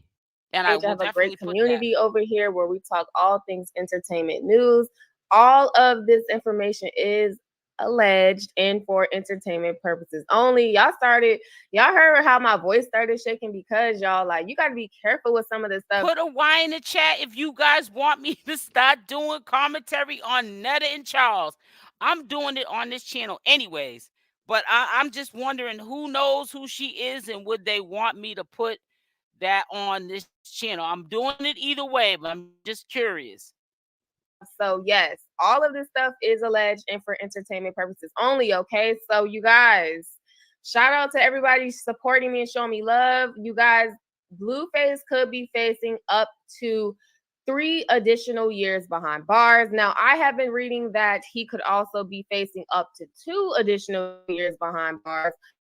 And I will have a definitely great community over here where we talk all things entertainment news. All of this information is alleged and for entertainment purposes only. Y'all heard how my voice started shaking because y'all, like, you got to be careful with some of this stuff. Put a Y in the chat if you guys want me to start doing commentary on Netta and Charles. I'm doing it on this channel anyways, but I'm just wondering who knows who she is and would they want me to put that on this channel. I'm doing it either way, but I'm just curious. So yes, all of this stuff is alleged and for entertainment purposes only, okay? So you guys, shout out to everybody supporting me and showing me love. You guys, Blueface could be facing up to 3 additional years behind bars. Now, I have been reading that he could also be facing up to 2 additional years behind bars.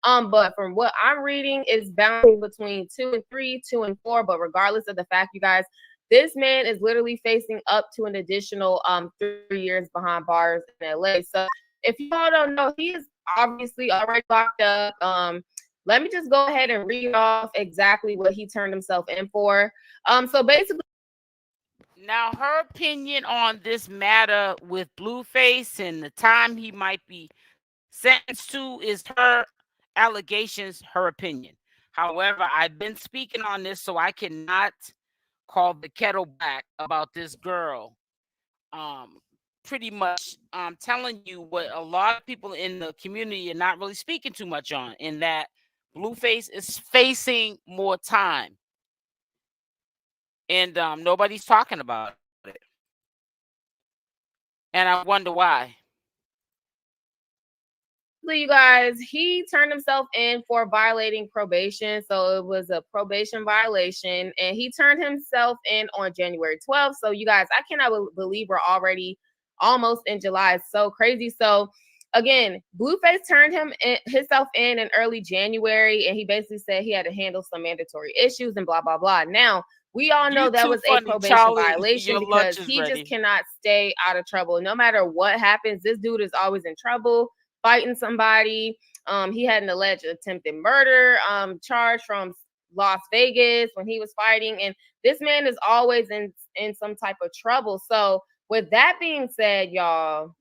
But from what I'm reading, it's bouncing between 2 and 3, 2 and 4. But regardless of the fact, you guys, this man is literally facing up to an additional 3 years behind bars in LA. So if you all don't know, he is obviously already locked up. Let me just go ahead and read off exactly what he turned himself in for. So basically, now her opinion on this matter with Blueface and the time he might be sentenced to is her allegations, her opinion. However, I've been speaking on this, so I cannot call the kettle black about this girl. Pretty much telling you what a lot of people in the community are not really speaking too much on, in that Blueface is facing more time. And nobody's talking about it. And I wonder why. You guys, he turned himself in for violating probation. So it was a probation violation, and he turned himself in on January 12th. So you guys, I cannot believe we're already almost in July. It's so crazy. So again, Blueface turned himself in early January, and he basically said he had to handle some mandatory issues and blah, blah, blah. Now, we all know that was a probation violation because he just cannot stay out of trouble. No matter what happens, this dude is always in trouble, fighting somebody. He had an alleged attempted murder charge from Las Vegas when he was fighting. And this man is always in some type of trouble. So with that being said, y'all,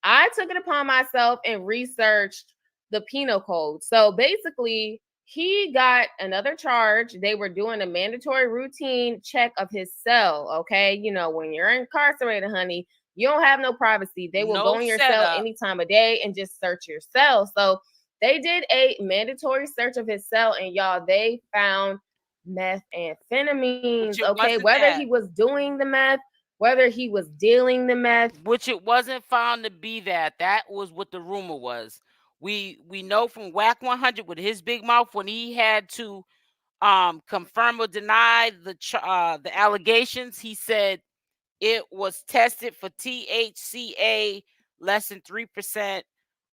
I took it upon myself and researched the penal code. So basically, he got another charge. They were doing a mandatory routine check of his cell. Okay. You know, when you're incarcerated, honey, you don't have no privacy. They will go in your cell any time of day and just search your cell. So they did a mandatory search of his cell, and y'all, they found methamphetamines. Okay. Whether he was doing the meth, whether he was dealing the meth. Which it wasn't found to be that. That was what the rumor was. We know from Wack 100 with his big mouth when he had to confirm or deny the allegations. He said it was tested for THCA less than 3%,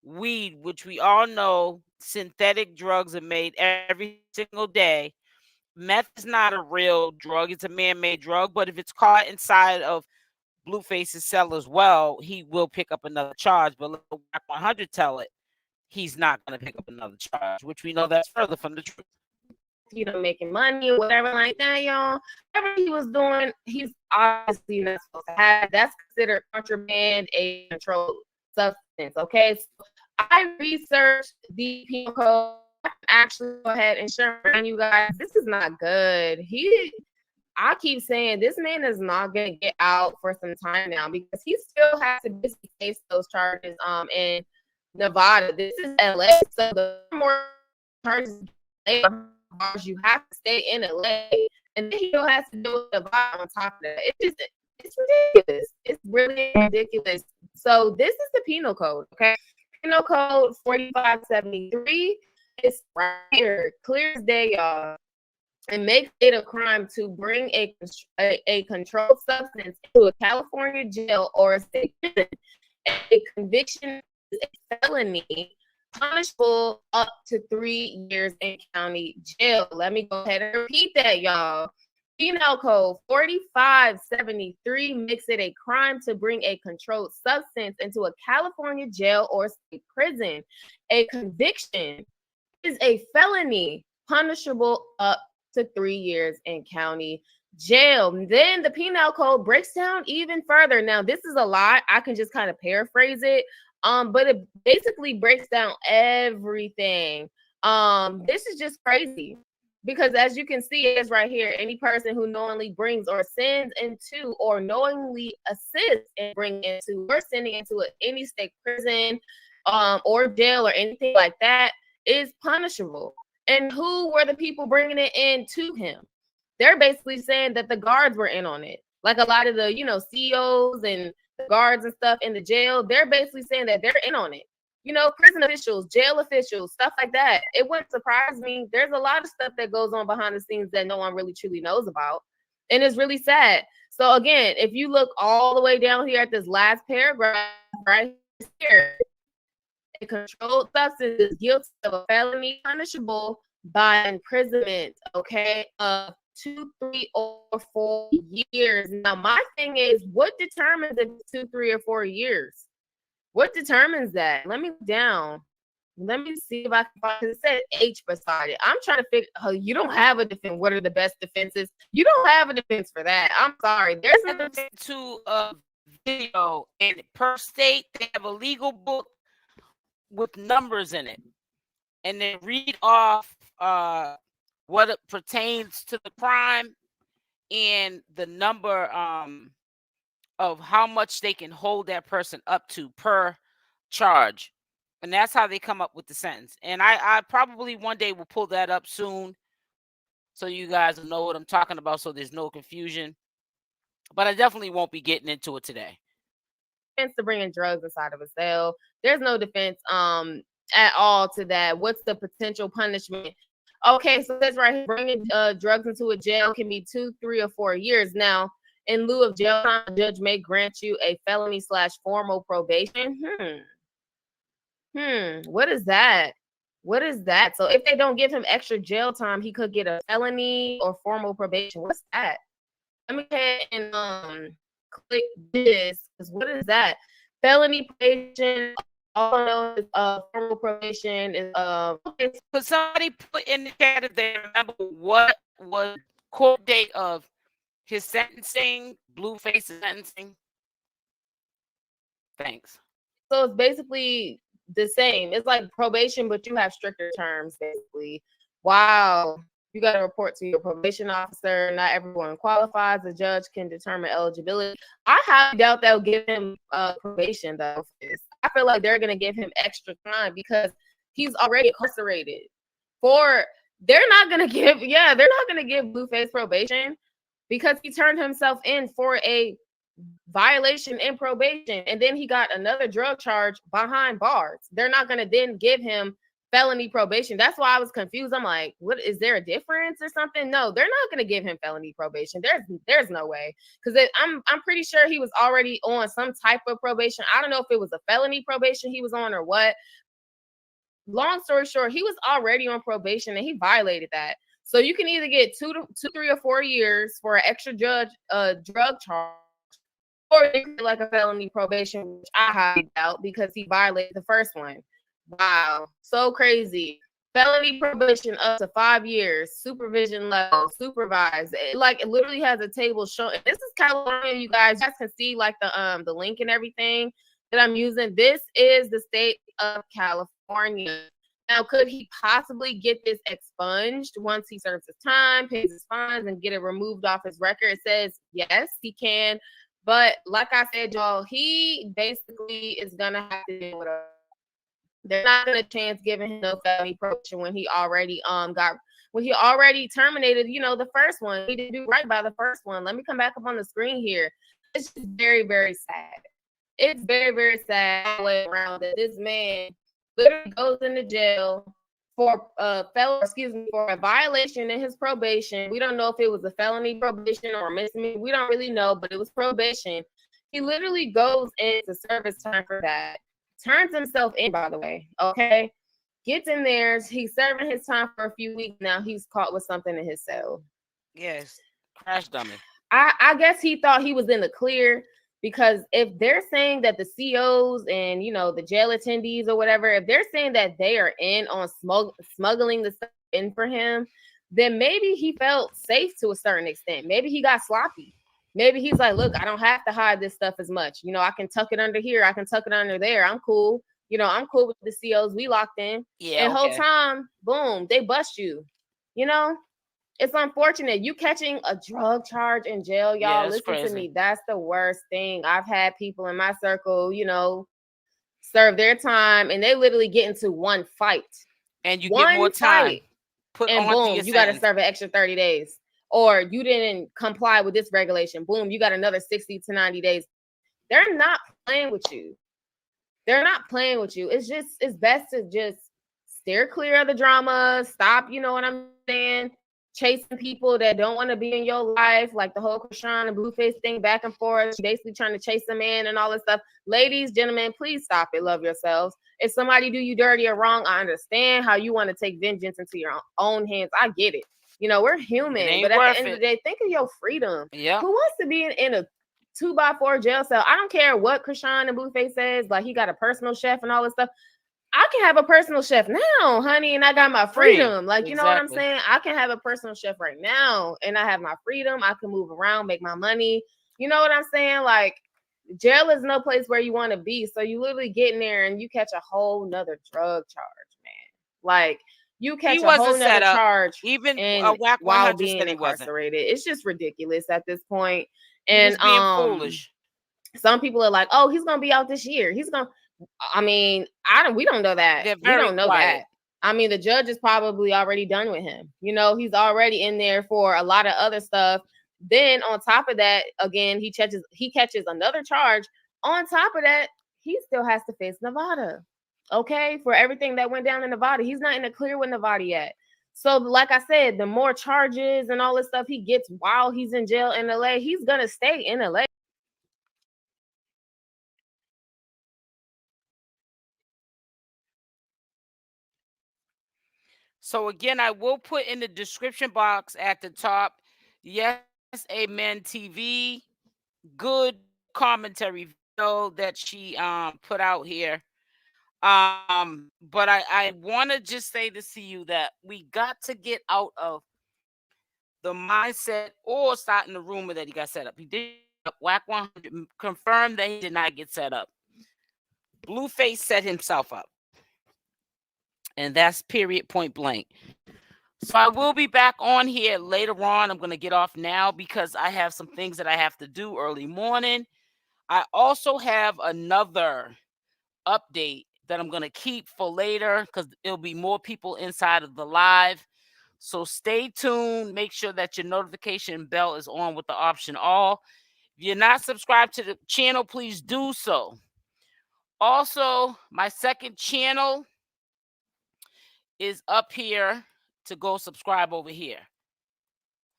weed, which we all know synthetic drugs are made every single day. Meth is not a real drug; it's a man-made drug. But if it's caught inside of Blueface's cell as well, he will pick up another charge. But let Wack 100 tell it, he's not going to pick up another charge, which we know that's further from the truth. You know, making money or whatever like that, y'all. Whatever he was doing, he's obviously not supposed to have. That's considered contraband, a controlled substance. Okay, so I researched the penal code. I can actually go ahead and share with you guys. This is not good. I keep saying this man is not gonna get out for some time now because he still has to basically face those charges in Nevada. This is LA, so the more charges you have to stay in LA, and then he still has to do Nevada on top of that. It's ridiculous. It's really ridiculous. So this is the penal code, okay? Penal code 4573. It's right here, clear as day, y'all. And makes it a crime to bring a controlled substance into a California jail or a state prison. A conviction is a felony, punishable up to 3 years in county jail. Let me go ahead and repeat that, y'all. Penal code 4573 makes it a crime to bring a controlled substance into a California jail or state prison. A conviction is a felony, punishable up to 3 years in county jail. Then the penal code breaks down even further. Now, this is a lot. I can just kind of paraphrase it. But it basically breaks down everything. This is just crazy because as you can see, it's right here. Any person who knowingly brings or sends into or knowingly assists in bringing into or sending into any state prison or jail or anything like that is punishable. And who were the people bringing it in to him? They're basically saying that the guards were in on it. Like a lot of the, CEOs and the guards and stuff in the jail, they're basically saying that they're in on it. Prison officials, jail officials, stuff like that. It wouldn't surprise me. There's a lot of stuff that goes on behind the scenes that no one really truly knows about. And it's really sad. So again, if you look all the way down here at this last paragraph right here, a controlled substance is guilty of a felony punishable by imprisonment, okay, of 2, 3, or 4 years. Now, my thing is, what determines if it's 2, 3, or 4 years? What determines that? Let me down. Let me see if I can find it. It said H beside it. I'm trying to figure. Oh, you don't have a defense. What are the best defenses? You don't have a defense for that. I'm sorry. There's nothing to a video, and per state they have a legal book with numbers in it, and they read off what it pertains to the crime and the number of how much they can hold that person up to per charge, and that's how they come up with the sentence. And I probably one day will pull that up soon so you guys will know what I'm talking about, so there's no confusion, but I definitely won't be getting into it today. To bringing drugs inside of a cell, there's no defense at all to that. What's the potential punishment? Okay, so that's right here, bringing drugs into a jail can be 2, 3, or 4 years. Now, In lieu of jail time, the judge may grant you a felony/formal probation. What is that? What is that? So if they don't give him extra jail time, he could get a felony or formal probation. What's that? Let me go ahead and click this. What is that? Felony probation. All I know is formal probation is Could somebody put in the chat if they remember what was court date of his sentencing, Blueface's sentencing? Thanks. So it's basically the same. It's like probation, but you have stricter terms, basically. Wow. You got to report to your probation officer. Not everyone qualifies. The judge can determine eligibility. I highly doubt they'll give him probation, though. I feel like they're going to give him extra time because he's already incarcerated. They're not going to give Blueface probation because he turned himself in for a violation in probation, and then he got another drug charge behind bars. They're not going to then give him felony probation. That's why I was confused. I'm like, what, is there a difference or something? No, they're not going to give him felony probation. There's no way, because I'm pretty sure he was already on some type of probation. I don't know if it was a felony probation he was on or what. Long story short, he was already on probation and he violated that. So you can either get 2, 3, or 4 years for an extra drug charge, or like a felony probation, which I highly doubt because he violated the first one. Wow, so crazy. Felony probation up to 5 years, supervision level, supervised. It literally has a table showing. This is California, you guys. You guys can see like the link and everything that I'm using. This is the state of California. Now, could he possibly get this expunged once he serves his time, pays his fines, and get it removed off his record? It says yes, he can. But like I said, y'all, he basically is gonna have to deal with it. They're not gonna chance giving him no felony probation when he already terminated, the first one. He didn't do right by the first one. Let me come back up on the screen here. It's just very, very sad. It's very, very sad all the way around that this man literally goes into jail for for a violation in his probation. We don't know if it was a felony probation or a misdemeanor. We don't really know, but it was probation. He literally goes into service time for that. Turns himself in, by the way. Okay. Gets in there. He's serving his time for a few weeks. Now he's caught with something in his cell. Yes. Crash dummy. I guess he thought he was in the clear, because if they're saying that the COs and, the jail attendees or whatever, if they're saying that they are in on smuggling the stuff in for him, then maybe he felt safe to a certain extent. Maybe he got sloppy. Maybe he's like, look, I don't have to hide this stuff as much. I can tuck it under here. I can tuck it under there. I'm cool. I'm cool with the COs. We locked in. Yeah. And the whole time, boom, they bust you. It's unfortunate. You catching a drug charge in jail, y'all. Listen crazy. To me. That's the worst thing. I've had people in my circle, serve their time, and they literally get into one fight. And you get more time. And boom, you got to serve an extra 30 days. Or you didn't comply with this regulation. Boom, you got another 60 to 90 days. They're not playing with you. It's best to just steer clear of the drama. Stop, you know what I'm saying? Chasing people that don't want to be in your life, like the whole Chrisean and Blueface thing back and forth, basically trying to chase a man and all this stuff. Ladies, gentlemen, please stop it. Love yourselves. If somebody do you dirty or wrong, I understand how you want to take vengeance into your own hands. I get it. We're human, but at the end of the day, think of your freedom. Yeah. Who wants to be in a 2x4 jail cell? I don't care what Chrisean and Blueface says, like he got a personal chef and all this stuff. I can have a personal chef now, honey, and I got my freedom. Like, you know what I'm saying? I can have a personal chef right now, and I have my freedom. I can move around, make my money. You know what I'm saying? Like, jail is no place where you want to be. So you literally get in there and you catch a whole nother drug charge, man. Like, you catch a whole nother charge, even Wack while being incarcerated. It's just ridiculous at this point. And being foolish. Some people are like, "Oh, he's gonna be out this year. He's gonna." I mean, we don't know that. We don't know that. I mean, the judge is probably already done with him. He's already in there for a lot of other stuff. Then on top of that, again, he catches another charge. On top of that, he still has to face Nevada. Okay, for everything that went down in Nevada. He's not in the clear with Nevada yet. So, like I said, the more charges and all this stuff he gets while he's in jail in LA, he's gonna stay in LA. So again, I will put in the description box at the top. Yes, Amen TV. Good commentary video that she put out here. But I want to just say this to you, that we got to get out of the mindset or starting the rumor that he got set up. He did. Wack 100 confirmed that he did not get set up. Blueface set himself up. And that's period, point blank. So I will be back on here later on. I'm going to get off now because I have some things that I have to do early morning. I also have another update that I'm going to keep for later because it'll be more people inside of the live. So stay tuned. Make sure that your notification bell is on with the option all. If you're not subscribed to the channel, please do so. Also, my second channel is up here to go subscribe over here.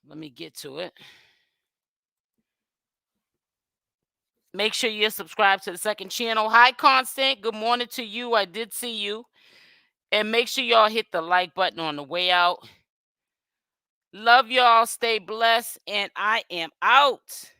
Let me get to it. Make sure you're subscribed to the second channel. Hi, Constant. Good morning to you. I did see you. And make sure y'all hit the like button on the way out. Love y'all. Stay blessed. And I am out.